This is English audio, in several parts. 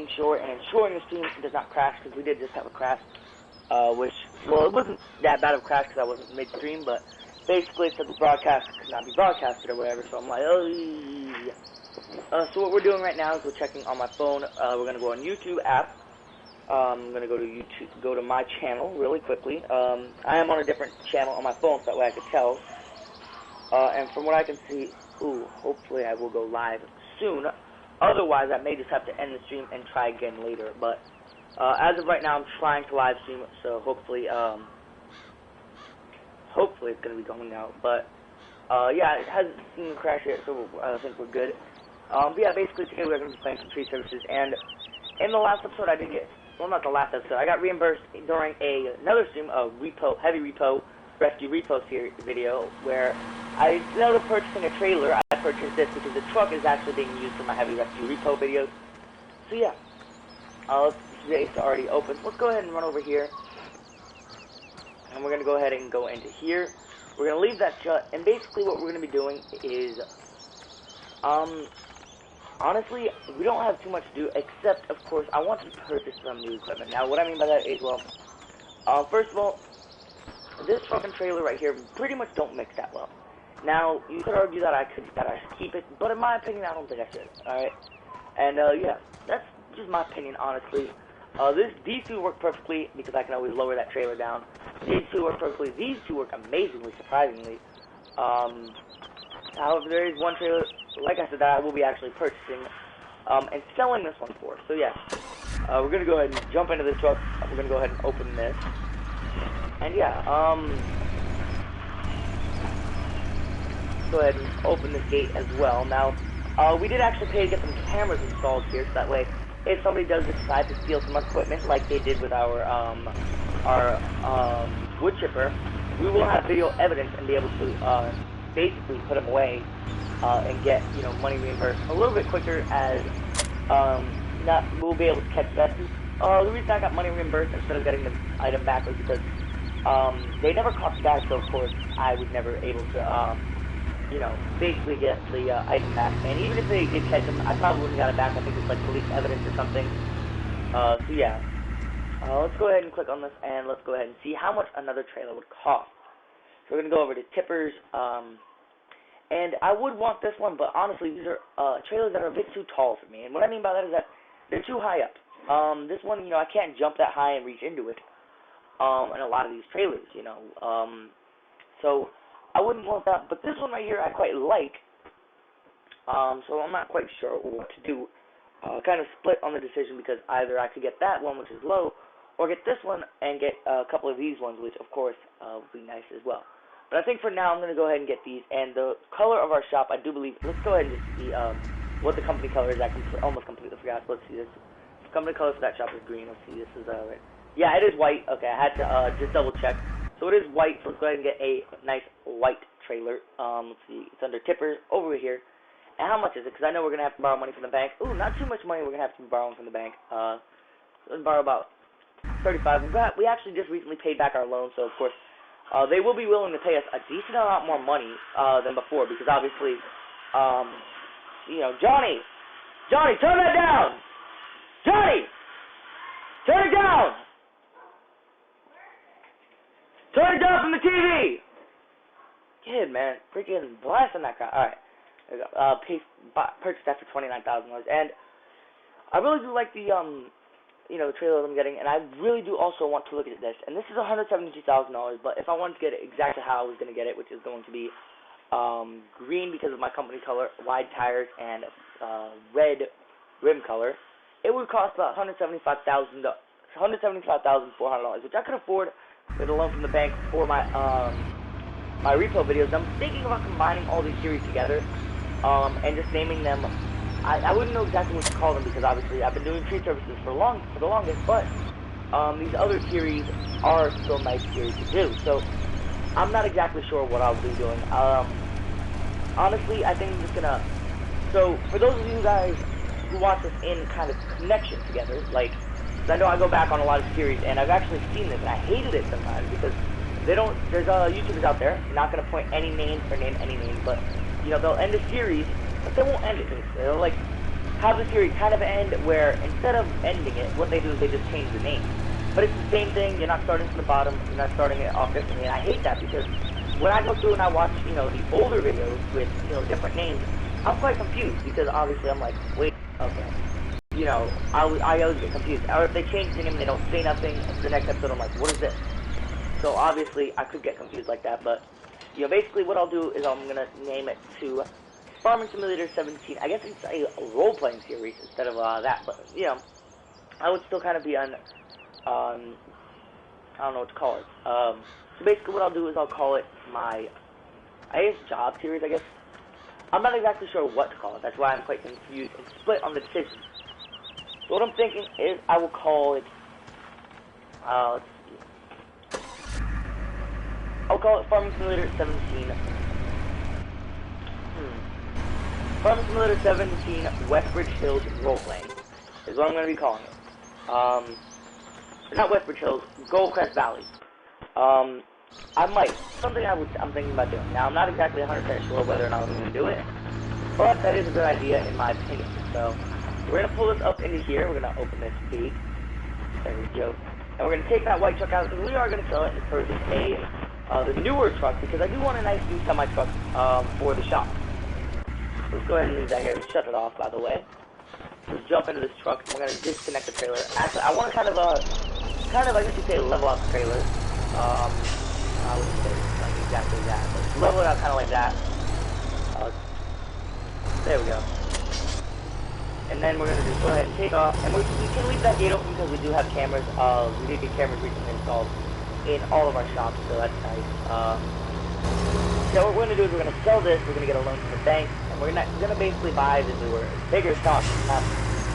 making sure and ensuring the stream does not crash, because we did just have a crash, which, well, it wasn't that bad of a crash because I wasn't midstream, but basically it said the broadcast could not be broadcasted or whatever, so I'm like, oh, yeah. So what we're doing right now is we're checking on my phone. We're going to go on YouTube app. I'm going to go to YouTube, go to my channel really quickly. I am on a different channel on my phone, so that way I can tell. And from what I can see, hopefully I will go live soon. Otherwise, I may just have to end the stream and try again later. But as of right now, I'm trying to live stream, so hopefully it's going to be going out. But yeah, it hasn't seen a crash yet, so I think we're good. But yeah, basically today we're going to be playing some tree services, and in the last episode I did get, well, not the last episode, I got reimbursed during another stream, a heavy repo, rescue repo series video, where instead of purchasing a trailer, I purchased this because the truck is actually being used for my heavy rescue repo videos. So yeah, it's already open. Let's go ahead and run over here, and we're going to go ahead and go into here. We're going to leave that shut, and basically what we're going to be doing is, honestly, we don't have too much to do, except, of course, I want to purchase some new equipment. Now, what I mean by that is, well, first of all, this fucking trailer right here pretty much don't mix that well. Now, you could argue that I should keep it, but in my opinion, I don't think I should, alright? And, yeah, that's just my opinion, honestly. These two work perfectly, because I can always lower that trailer down. These two work perfectly. These two work amazingly, surprisingly. However, there is one trailer, like I said, that I will be actually purchasing, and selling this one for. So, yeah, we're going to go ahead and jump into this truck. We're going to go ahead and open this. And, yeah, go ahead and open this gate as well. Now, we did actually pay to get some cameras installed here, so that way, if somebody does decide to steal some equipment, like they did with our wood chipper, we will have video evidence and be able to, basically put them away, and get, you know, money reimbursed a little bit quicker, as, we'll be able to catch thefts. The reason I got money reimbursed instead of getting the item back was because, they never caught the guy, so of course, I was never able to, you know, basically get the, item back. And even if they did catch him, I probably wouldn't have got it back. I think it's like police evidence or something. So yeah. Let's go ahead and click on this, and let's go ahead and see how much another trailer would cost. So we're going to go over to tippers, and I would want this one, but honestly, these are trailers that are a bit too tall for me. And what I mean by that is that they're too high up. This one, you know, I can't jump that high and reach into it. And a lot of these trailers, you know. So I wouldn't want that. But this one right here, I quite like. So I'm not quite sure what to do. Kind of split on the decision, because either I could get that one, which is low, or get this one and get a couple of these ones, which of course would be nice as well. But I think for now I'm going to go ahead and get these. And the color of our shop, I do believe, let's go ahead and just see what the company color is. I almost completely forgot. Let's see this. The company color for that shop is green. Let's see, this is right. Yeah, it is white. Okay, I had to just double check. So it is white, so let's go ahead and get a nice white trailer. Let's see, it's under tippers over here. And how much is it? Because I know we're going to have to borrow money from the bank. Ooh, not too much money we're going to have to be borrowing from the bank. Let's borrow about $35. We actually just recently paid back our loan, so of course, they will be willing to pay us a decent amount more money than before, because obviously, you know, Johnny, turn that down! Johnny! Turn it down! Turn it down from the TV! Kid, man, freaking blasting that guy. Alright. There we go. Purchased that for $29,000, and I really do like the, you know, trailer that I'm getting, and I really do also want to look at this, and this is $172,000, but if I wanted to get it exactly how I was going to get it, which is going to be, green because of my company color, wide tires, and, red rim color, it would cost about $175,400, which I could afford with a loan from the bank for my, my repo videos. I'm thinking about combining all these series together, and just naming them. I wouldn't know exactly what to call them, because obviously I've been doing tree services for the longest, but these other series are still nice series to do. So I'm not exactly sure what I'll be doing. Honestly, I think I'm just gonna. So for those of you guys who want this in kind of connection together, like, 'cause I know I go back on a lot of series, and I've actually seen this, and I hated it sometimes because they don't. There's YouTubers out there, not gonna point any names or name any names, but you know, they'll end a series, but they won't end it. They'll like have the series kind of end where instead of ending it, what they do is they just change the name. But it's the same thing. You're not starting from the bottom. You're not starting it off differently. And I hate that because when I go through and I watch, you know, the older videos with, you know, different names, I'm quite confused because obviously I'm like, wait, okay. You know, I always get confused. Or if they change the name and they don't say nothing, the next episode I'm like, what is this? So obviously I could get confused like that, but, you know, basically what I'll do is I'm going to name it to Farming Simulator 17. I guess it's a role-playing series instead of that, but, you know, I would still kind of be on, I don't know what to call it. So basically what I'll do is I'll call it my, I guess, job series, I guess. I'm not exactly sure what to call it. That's why I'm quite confused and split on the decision. So what I'm thinking is I will call it, let's see. I'll call it Farming Simulator 17. Farming Simulator 17 Westbridge Hills Roleplaying is what I'm going to be calling it. Not Westbridge Hills, Goldcrest Valley. I'm thinking about doing. Now, I'm not exactly 100% sure whether or not I'm going to do it, but that is a good idea in my opinion. So, we're going to pull this up into here. We're going to open this gate. There we go. And we're going to take that white truck out, because we are going to sell it and purchase the newer truck, because I do want a nice new semi-truck for the shop. Let's go ahead and leave that here. Shut it off, by the way. Let's jump into this truck. We're going to disconnect the trailer. Actually, I want to kind of, I guess you'd say, level out the trailer. I wouldn't say like exactly that, but level it out kind of like that. There we go. And then we're going to just go ahead and take off. And we can leave that gate open because we do have cameras. We did get cameras recently installed in all of our shops, so that's nice. So what we're going to do is we're going to sell this. We're going to get a loan from the bank. And we're going to basically buy this bigger stock.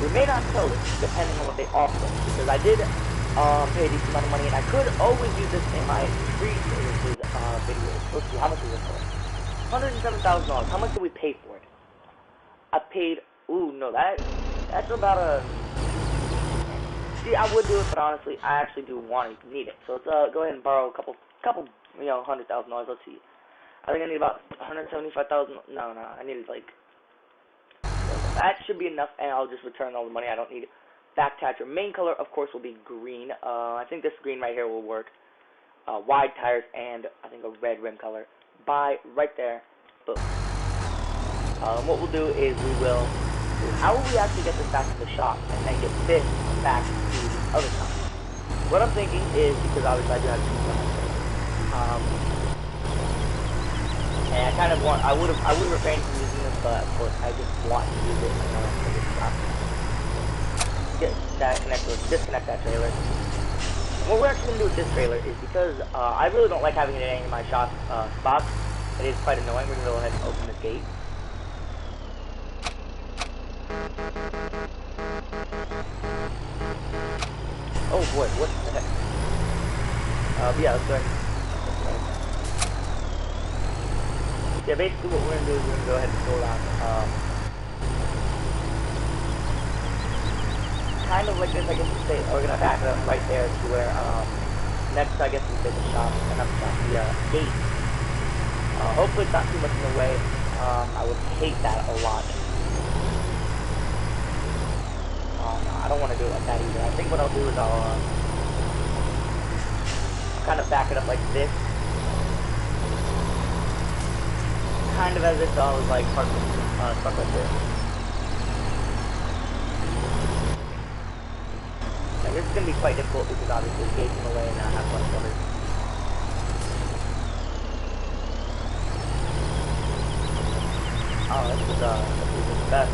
We may not sell this depending on what they offer. Because I did pay a decent amount of money, and I could always use this in my free services videos. Let's see, how much is this for? $107,000. How much did we pay for it? I paid, ooh, no, that's about a, see, I would do it, but honestly, I actually do need it. So let's go ahead and borrow a couple, you know, $100,000. Let's see. I think I need about $175,000. No, I needed like, that should be enough, and I'll just return all the money. I don't need it. Back tire. Main color, of course, will be green. I think this green right here will work. Wide tires and I think a red rim color. Buy right there. Boom. What we'll do is how will we actually get this back to the shop and then get this back to the other shop? What I'm thinking is, because obviously I do have two and I kind of want, I would refrain from using this, but of course I just want to use it for this shop. Disconnect that trailer. And what we're actually going to do with this trailer is because I really don't like having it in any of my shop spots. It is quite annoying. We're going to go ahead and open this gate. Oh boy, what the heck? Yeah, let's go ahead. Yeah, basically what we're going to do is we're going to go ahead and pull out kind of like this, I guess you say. We're going to back it up right there to where, next, I guess you say the shop, and I'm the gate. Hopefully it's not too much in the way. I would hate that a lot. No, I don't want to do it like that either. I think what I'll do is I'll kind of back it up like this. Kind of as if I was like stuck like this. And this is going to be quite difficult because obviously the gate's in the way and I have to like cover. Oh, this is the best.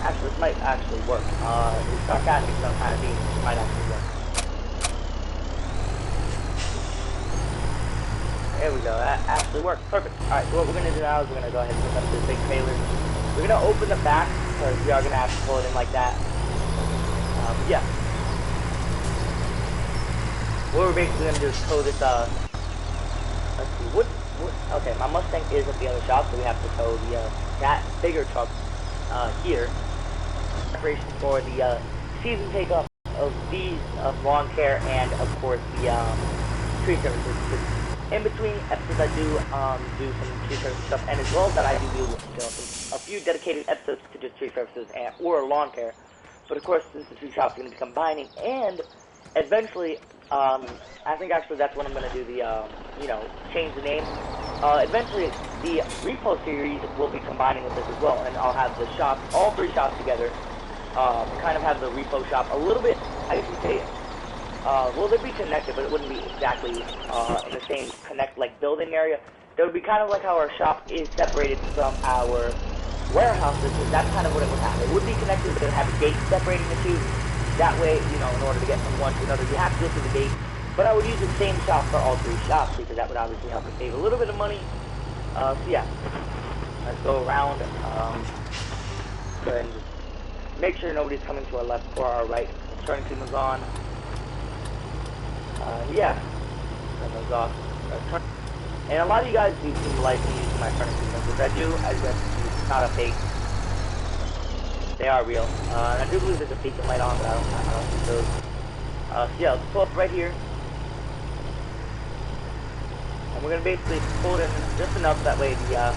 Actually, this might actually work. It's sarcastic, so I'm kind of being, it might actually work. There we go, that actually worked. Perfect. Alright, so what we're going to do now is we're going to go ahead and pick up this big trailer. We're going to open the back, because we are going to have to pull it in like that. Yeah. What we're basically going to do is tow this, let's see, okay, my Mustang is at the other shop, so we have to tow the, that bigger truck, here. Preparation for the, season takeoff of these, lawn care and, of course, the, tree services. in between episodes, I do do some tree service stuff, and as well as that, I do a few dedicated episodes to just tree services or lawn care. But of course, since the two shops are going to be combining, and eventually, I think actually that's when I'm going to do the, change the name. Eventually, the repo series will be combining with this as well, and I'll have the shops, all three shops together, kind of have the repo shop a little bit, I guess you say, well, they'd be connected, but it wouldn't be exactly in the same building area. It would be kind of like how our shop is separated from our warehouses, and that's kind of what it would have. It would be connected, but it would have a gate separating the two. That way, in order to get from one to another, you have to go through the gate. But I would use the same shop for all three shops, because that would obviously help us save a little bit of money. So yeah, let's go around. Go ahead and just make sure nobody's coming to our left or our right. The turn signal's on. Yeah, turn those off. And a lot of you guys do seem to like me using my turning signals, which I do. I guess it's not a fake. They are real. And I do believe there's a beacon light on, but I don't think those. So yeah, let's pull up right here. And we're going to basically pull it in just enough that way the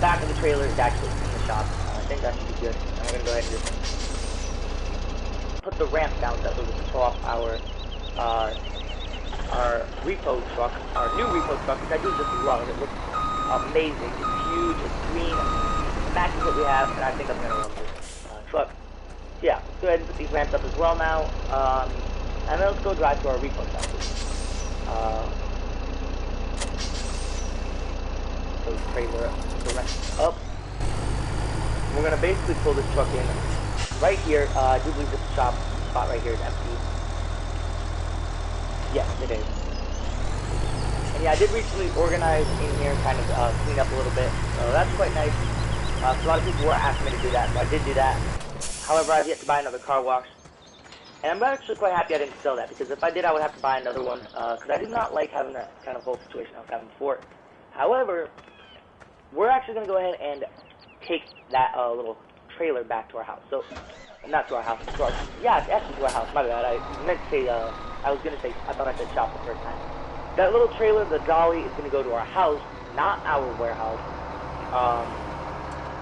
back of the trailer is actually in the shop. I think that should be good. And we're going to go ahead and just put the ramp down so that we can pull off our repo truck, our new repo truck, which I do just love. It looks amazing. It's huge, it's green, it matches what we have, and I think I'm going to love this truck. So yeah, let's go ahead and put these ramps up as well now, and then let's go drive to our repo truck. So trailer the rest up. We're going to basically pull this truck in right here. I do believe this shop spot right here is empty. Yes, it is. And yeah, I did recently organize in here, kind of clean up a little bit, so that's quite nice. So a lot of people were asking me to do that, so I did do that. However, I've yet to buy another car wash. And I'm actually quite happy I didn't sell that, because if I did, I would have to buy another one, because I did not like having that kind of whole situation I was having before. However, we're actually going to go ahead and take that little trailer back to our house. So, not to our house, to our, yeah, it's actually to our house, my bad. I meant to say, I thought I said shop the first time. That little trailer, the dolly, is going to go to our house, not our warehouse.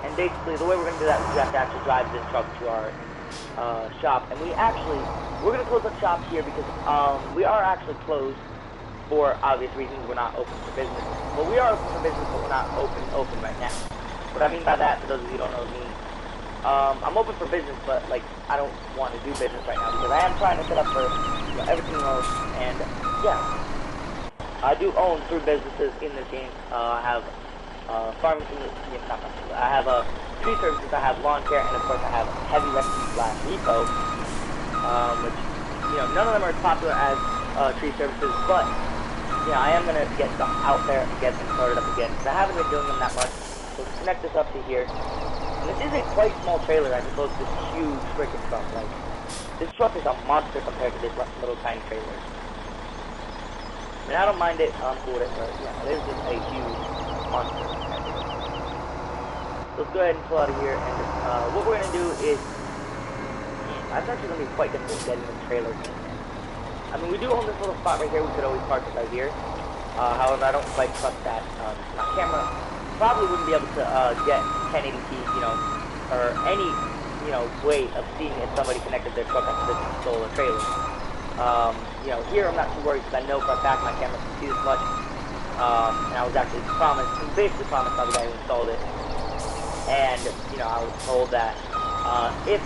And basically, the way we're going to do that is we have to actually drive this truck to our shop. And we're going to close up shop here because we are actually closed for obvious reasons. We're not open for business. Well, we are open for business, but we're not open right now. What I mean by that, for those of you who don't know me, I'm open for business, but I don't want to do business right now because I am trying to set up for everything else. And yeah, I do own 3 businesses in this game. I have farming, I have tree services, I have lawn care, and of course I have heavy rescue / repo, which none of them are as popular as tree services, but I am gonna get stuff out there and get them started up again because I haven't been doing them that much. So let's connect this up to here. And this is a quite small trailer as opposed to this huge freaking truck. This truck is a monster compared to this little tiny trailer. I mean, I don't mind it, I'm cool with it, but yeah, it is just a huge monster. So let's go ahead and pull out of here, and what we're gonna do is, that's actually gonna be quite difficult getting the trailer in there. I mean, we do own this little spot right here. We could always park it right here. However, I don't quite trust that. My camera probably wouldn't be able to get 1080p, or any, way of seeing if somebody connected their truck up to this solar trailer. Here I'm not too worried because I know for a fact my camera can see this much. And I was actually basically promised by the guy who installed it. And, I was told that if,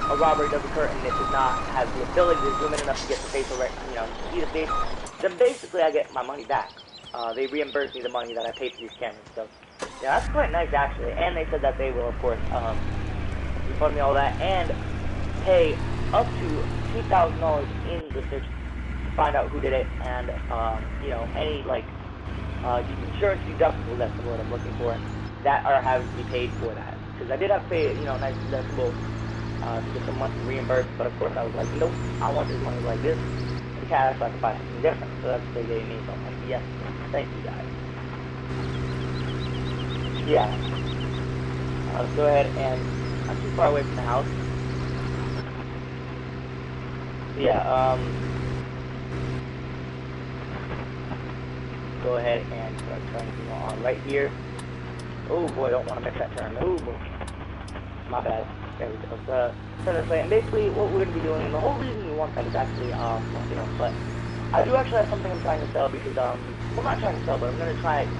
a robbery does occur and it does not have the ability to zoom in enough to get the facial, see the face, then basically I get my money back. They reimburse me the money that I paid for these cameras. So, yeah, that's quite nice actually. And they said that they will, of course, refund me all that and pay up to $2,000 in research to find out who did it, and any insurance deductible, that's the word I'm looking for, that are having to be paid for that. Because I did have to pay a nice deductible to get some money reimbursed, but of course I was like, nope, I want this money like this in cash so I can buy something different. So that's what they gave me. So I'm like, yes, thank you guys. Yeah. Let's go ahead and I'm too far away from the house. Yeah, go ahead and start turning on right here. Oh boy, I don't want to miss that turn. Oh boy. My bad. There we go. So this way, and basically what we're going to be doing, and the whole reason we want that is actually, you know, but I do actually have something I'm trying to sell because, well, I'm not trying to sell, but I'm going to try to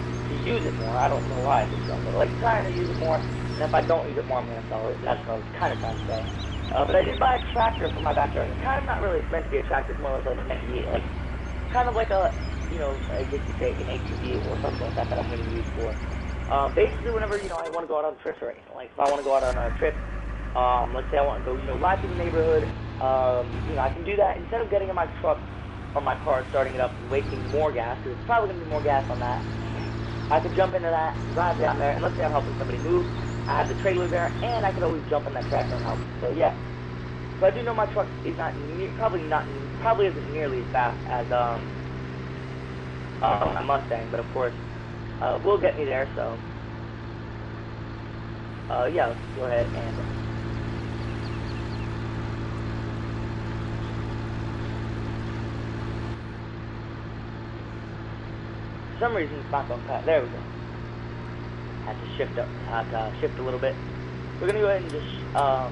use it more. I don't know why I do sell, but like trying to use it more, and if I don't use it more, I'm going to sell it. That's what I was kind of trying to say. But I did buy a tractor for my backyard. It's kind of not really meant to be a tractor, it's more like meant to be like, kind of like a, you know, I guess you say an ATV or something like that that I'm going to use for. Basically, whenever, you know, I want to go out on trips or anything, like if I want to go out on a trip, let's say I want to go, you know, ride through the neighborhood, you know, I can do that instead of getting in my truck or my car, starting it up and wasting more gas, because it's probably going to be more gas on that. I could jump into that, drive down there, and let's say I'm helping somebody move, I have the trailer there, and I could always jump in that tractor and help. So yeah, so I do know my truck is probably isn't nearly as fast as my Mustang, but of course, will get me there. So yeah, let's go ahead and for some reason it's not going to cut. There we go. Had to shift up, shift a little bit. We're gonna go ahead and just,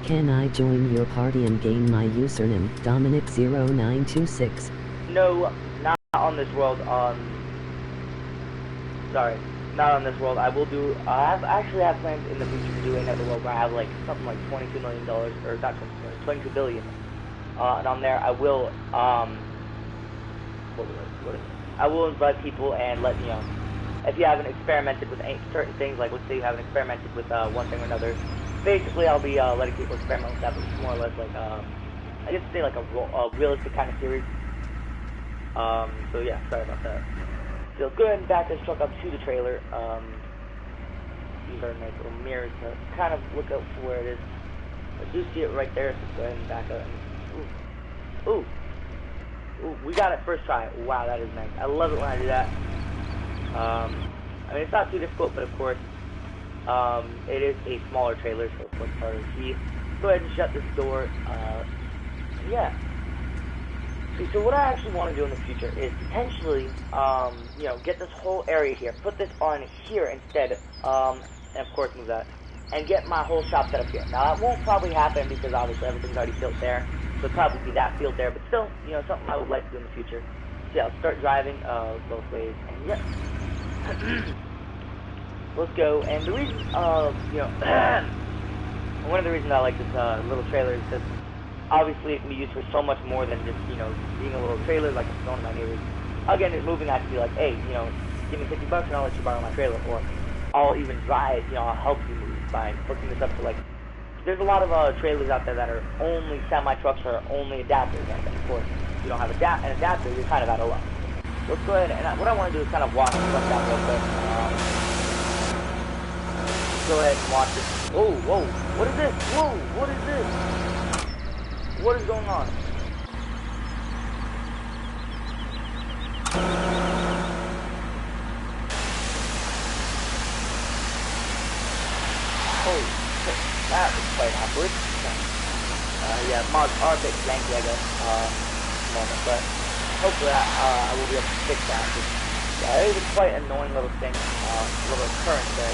Can I join your party and gain my username, Dominic0926? No, not on this world, sorry, not on this world. I will do, I actually have plans in the future to do another world where I have like, something like $22 million, or not 22 million, 22 billion. And on there I will, what is it? I will invite people and let, you know, if you haven't experimented with certain things, like let's say you haven't experimented with one thing or another, basically I'll be letting people experiment with that, but it's more or less like, I guess say like a realistic kind of series. So yeah, sorry about that. So go ahead and back this truck up to the trailer. These are nice little mirrors to kind of look out for where it is. I do see it right there, so go ahead and back up. Ooh, we got it first try. Wow, that is nice. I love it when I do that. I mean, it's not too difficult, but of course, it is a smaller trailer, so of course it's harder to see. Go ahead and shut this door. Yeah. See, so what I actually want to do in the future is potentially, you know, get this whole area here, put this on here instead, and of course move that, and get my whole shop set up here. Now, that won't probably happen because obviously everything's already built there, so it'll probably be that field there, but still, you know, something I would like to do in the future. So yeah, I'll start driving both ways, and yeah. Let's go. And the reason, you know, one of the reasons I like this little trailer is because obviously it can be used for so much more than just, you know, being a little trailer like I'm going to my neighbors. Again, it's moving, I have to be like, hey, you know, give me $50 and I'll let you borrow my trailer, or I'll even drive, you know, I'll help you move by hooking this up to, like, there's a lot of trailers out there that are only semi-trucks or only adapters, and of course, if you don't have an adapter, you're kind of out of luck. Let's go ahead, and what I want to do is kind of walk this stuff down real quick. Go ahead and watch it. Oh, whoa, what is this? Whoa, what is this? What is going on? Holy shit, that was quite awkward. Yeah, mods are a bit janky, I guess, moment, but hopefully I will be able to fix that. Yeah, it is a quite annoying little thing, little occurrence there.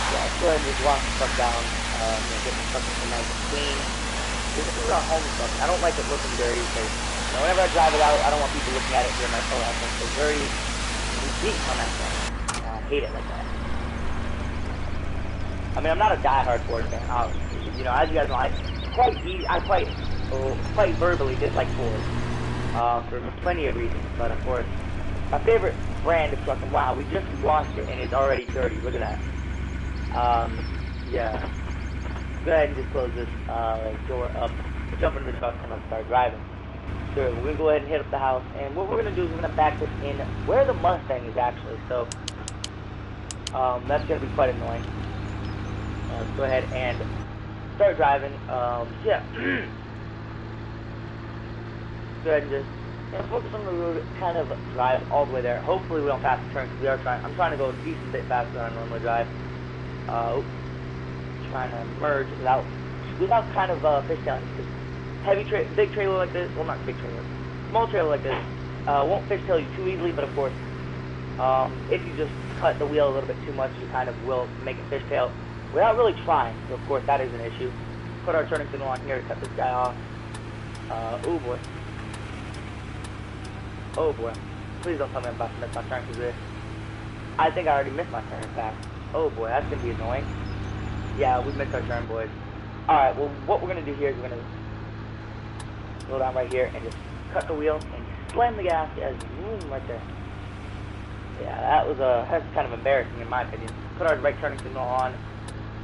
Yeah, let's go ahead and just wash the stuff down, you know, get the stuff nice and clean. This is our home stuff. I don't like it looking dirty because, you know, whenever I drive it out, I don't want people looking at it during my phone. I think it's very deep on that thing. I hate it like that. I mean, I'm not a die-hard Ford fan, obviously. You know, as you guys know, I quite verbally dislike Ford for plenty of reasons. But of course, my favorite brand is truck. And wow, we just washed it and it's already dirty. Look at that. Yeah. Go ahead and just close this door up, jump into the truck, and let's start driving. So we're gonna go ahead and hit up the house, and what we're gonna do is we're gonna back this in where the Mustang is actually. So that's gonna be quite annoying. Let's go ahead and start driving. Yeah. Go ahead and just focus on the road, kind of drive all the way there. Hopefully we don't pass the turn, because we are trying. I'm trying to go a decent bit faster than I normally drive. Trying to merge without kind of fishtailing. Big trailer like this, well, not big trailer, small trailer like this, won't fishtail you too easily, but of course, if you just cut the wheel a little bit too much, you kind of will make a fishtail without really trying. So of course that is an issue. Put our turning signal on here to cut this guy off. Oh boy. Oh boy. Please don't tell me I'm about to miss my turn because this. I think I already missed my turn, in fact. Oh boy, that's going to be annoying. Yeah, we missed our turn, boys. Alright, well, what we're going to do here is we're going to slow down right here and just cut the wheel and slam the gas as boom, right there. Yeah, that's kind of embarrassing in my opinion. Put our right turning signal on.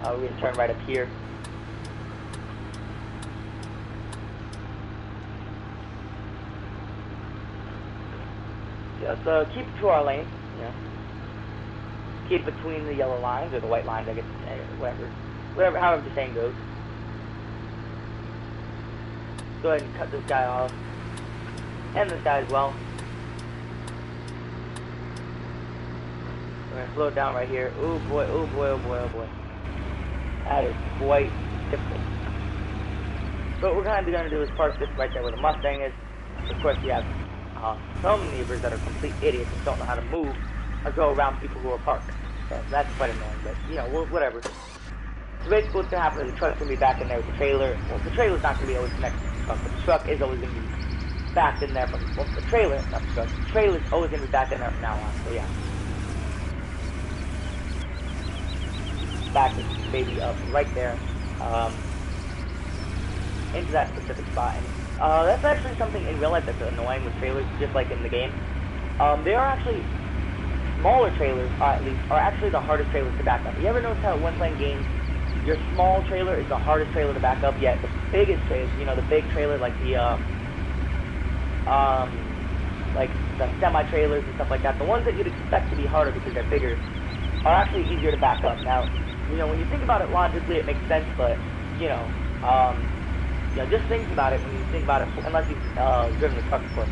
We're going to turn right up here. Just keep it to our lane, you know. Keep between the yellow lines, or the white lines, I guess, whatever, however the saying goes. Go ahead and cut this guy off. And this guy as well. We're going to slow it down right here. Oh boy, oh boy, oh boy, oh boy. That is quite difficult. So what we're kind of going to do is park this right there where the Mustang is. Of course, you have some neighbors that are complete idiots and don't know how to move or go around people who are parked. So that's quite annoying, but, you know, whatever. So basically what's going to happen is the truck's going to be back in there with the trailer. Well, the trailer's not going to be always connected to the truck, but the truck is always going to be back in there. But well, the trailer, not the truck, the trailer's always going to be back in there from now on, so yeah. Back this baby up right there, into that specific spot. And that's actually something in real life that's annoying with trailers, just like in the game. They are actually, smaller trailers, at least, are actually the hardest trailers to back up. You ever notice how when playing games, your small trailer is the hardest trailer to back up, yet the biggest trailers, you know, the big trailer, like the semi-trailers and stuff like that, the ones that you'd expect to be harder because they're bigger, are actually easier to back up. Now, you know, when you think about it logically, it makes sense, but, you know, just think about it when you think about it, unless you've driven the truck before.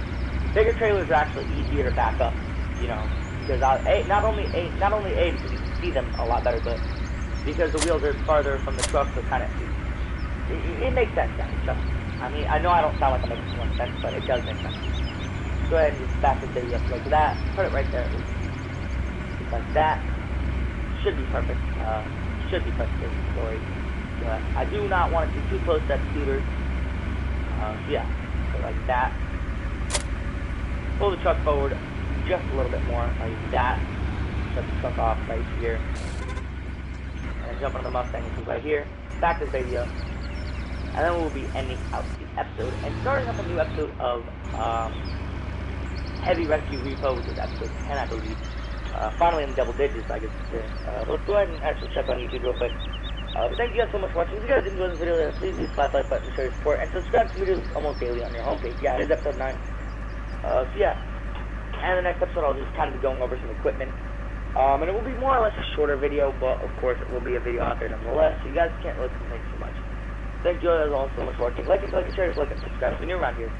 Bigger trailers are actually easier to back up, you know, because not only because you can see them a lot better, but because the wheels are farther from the truck, so kind of, it makes sense, guys, trust me. I mean, I know I don't sound like I'm making too much sense, but it does make sense. Go ahead and just back this video up like that, put it right there, like that. Should be perfect. Should be perfect in the story. I do not want it to be too close to that scooter. Yeah, so like that. Pull the truck forward just a little bit more, like that. Shut the truck off right here. And jump on the Mustang, which is right here. Back this baby up. And then we'll be ending out the episode and starting up a new episode of Heavy Rescue Repo, which is episode 10, I believe. Finally in the double digits, I guess. Let's go ahead and actually check on YouTube real quick. But thank you guys so much for watching. If you guys enjoyed this video, please use the like button to show your support, and subscribe to videos almost daily on your homepage. Yeah, it is episode 9. So yeah. And the next episode, I'll just kind of be going over some equipment. And it will be more or less a shorter video, but of course it will be a video out there nonetheless, so you guys can't really complain too much. Thank you guys all so much for watching. Like and share, like and subscribe if you're new around here.